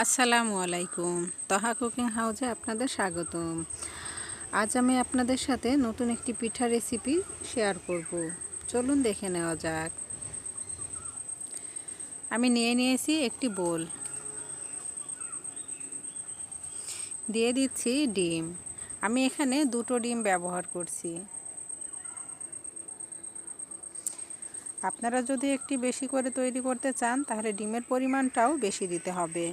আসসালামু আলাইকুম। তহা কুকিং হাউসে আপনাদের স্বাগতম। আজ আমি আপনাদের সাথে নতুন একটি পিঠা রেসিপি শেয়ার করব। চলুন দেখে নেওয়া যাক। আমি নিয়েছি একটি বোল, দিয়ে দিচ্ছি ডিম। আমি এখানে দুটো ডিম ব্যবহার করছি। আপনারা যদি একটি বেশি করে তৈরি করতে চান তাহলে ডিমের পরিমাণটাও বেশি দিতে হবে।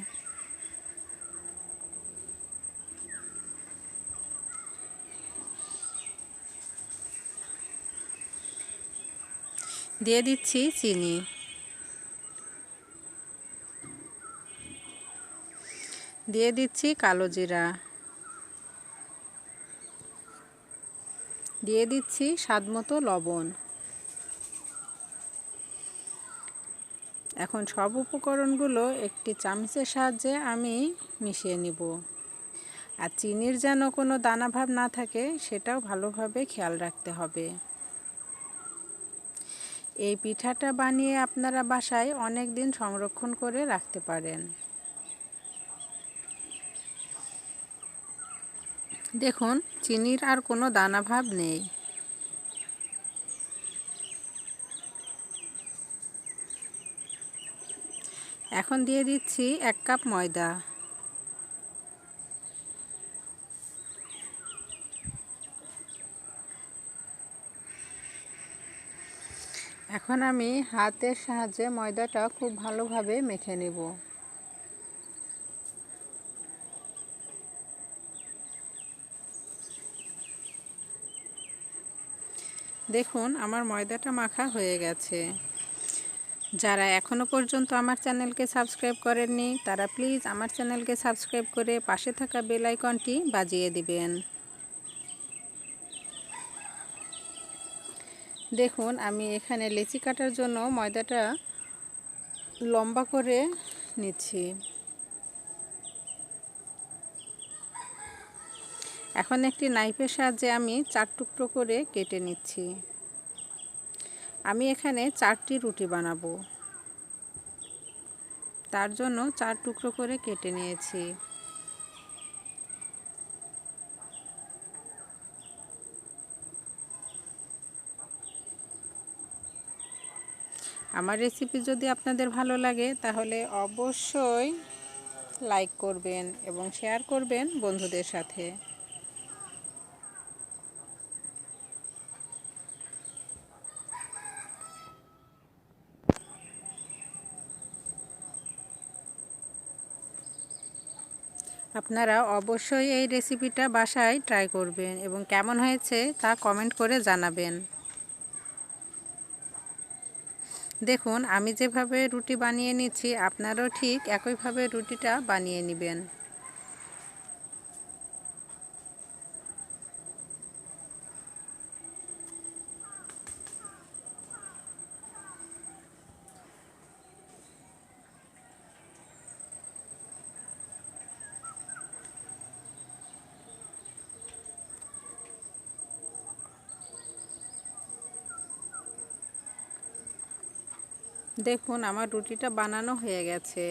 দিয়ে দিচ্ছি চিনি, দিয়ে দিচ্ছি কালো জিরা, দিয়ে দিচ্ছি স্বাদমতো লবণ। এখন সব উপকরণগুলো একটি চামচের সাহায্যে আমি মিশিয়ে নিব। আর চিনির যেন কোনো দানাভাব না থাকে সেটাও ভালোভাবে খেয়াল রাখতে হবে। এই পিঠাটা বানিয়ে আপনারা বাসায় অনেক দিন সংরক্ষণ করে রাখতে পারেন। দেখুন, চিনির আর কোনো দানাভাব নেই। এখন দিয়ে দিচ্ছি 1 কাপ ময়দা। এখন আমি হাতের সাহায্যে ময়দাটা খুব ভালোভাবে মেখে নেব। দেখুন, আমার ময়দাটা মাখা হয়ে গেছে। যারা এখনও পর্যন্ত আমার চ্যানেলকে সাবস্ক্রাইব করেননি তারা প্লিজ আমার চ্যানেলকে সাবস্ক্রাইব করে পাশে থাকা বেল আইকনটি বাজিয়ে দিবেন। দেখুন, আমি এখানে লেচি কাটার জন্য ময়দাটা লম্বা করে নিচ্ছি। এখন একটি নাইফের সাহায্যে আমি 4 টুকরো করে কেটে নিচ্ছি। আমি এখানে 4টি রুটি বানাবো, তার জন্য 4 টুকরো করে কেটে নিয়েছি। আমার রেসিপি যদি আপনাদের ভালো লাগে তাহলে অবশ্যই লাইক করবেন এবং শেয়ার করবেন বন্ধুদের সাথে। আপনারা অবশ্যই এই রেসিপিটা বাসায় ট্রাই করবেন এবং কেমন হয়েছে তা কমেন্ট করে জানাবেন। দেখুন, আমি যেভাবে রুটি বানিয়ে নিচ্ছি আপনারাও ঠিক একইভাবে রুটিটা বানিয়ে নেবেন। দেখুন, আমার রুটিটা বানানো হয়ে গেছে।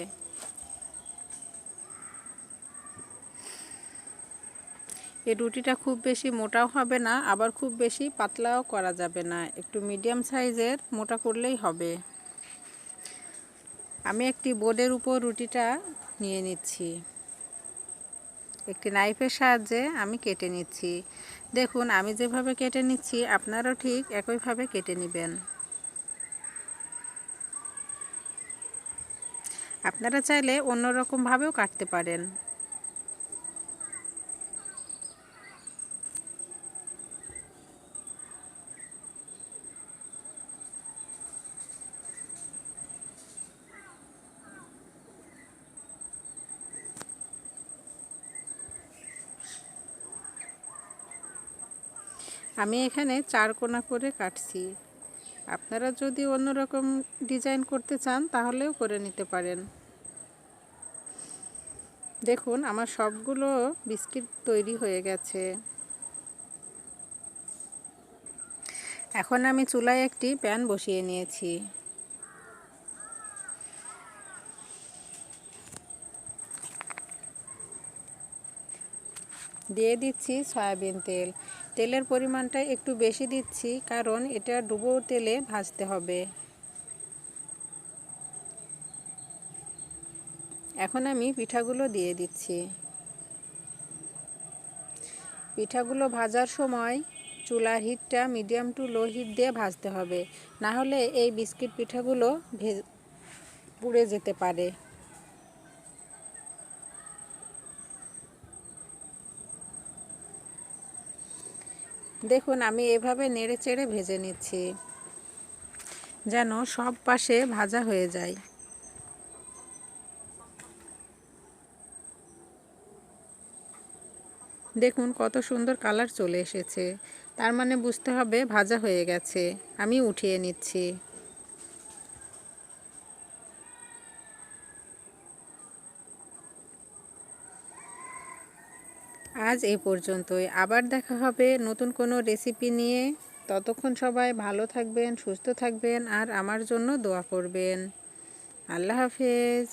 এই রুটিটা খুব বেশি মোটাও হবে না, আবার খুব বেশি পাতলাও করা যাবে না, একটু মিডিয়াম সাইজের মোটা করলেই হবে। আমি একটি বোর্ডের উপর রুটিটা নিয়ে নিচ্ছি। একটি নাইফের সাহায্যে আমি কেটে নিচ্ছি। দেখুন, আমি যেভাবে কেটে নিচ্ছি আপনারাও ঠিক একইভাবে কেটে নেবেন। আপনারা চাইলে অন্যরকমভাবেও কাটতে পারেন। আমি এখানে 4 কোণা করে কাটছি। আপনারা যদি অন্যরকম ডিজাইন করতে চান তাহলেও করে নিতে পারেন। দেখুন, আমার সবগুলো বিস্কিট তৈরি হয়ে গেছে। এখন আমি চুলায় একটি প্যান বসিয়ে নিয়েছি। দিয়ে দিচ্ছি সয়াবিন তেল। তেলের পরিমাণটা একটু বেশি দিচ্ছি, কারণ এটা ডুবো তেলে ভাজতে হবে। এখন আমি পিঠাগুলো দিয়ে দিচ্ছি। পিঠাগুলো ভাজার সময় চুলার হিটটা মিডিয়াম টু লো হিট দিয়ে ভাজতে হবে, না হলে এই বিস্কিট পিঠাগুলো পুড়ে যেতে পারে। দেখুন আমি এভাবে নেড়ে চেড়ে ভেজে নিচ্ছি, যেন সব পাশে ভাজা হয়ে যায়। দেখুন কত সুন্দর কালার চলে এসেছে, তার মানে বুঝতে হবে ভাজা হয়ে গেছে। আমি উঠিয়ে নিচ্ছি। আজ এই পর্যন্তই, আবার দেখা হবে নতুন কোনো রেসিপি নিয়ে। ততক্ষণ সবাই ভালো থাকবেন, সুস্থ থাকবেন, আর আমার জন্য দোয়া করবেন। আল্লাহ হাফেজ।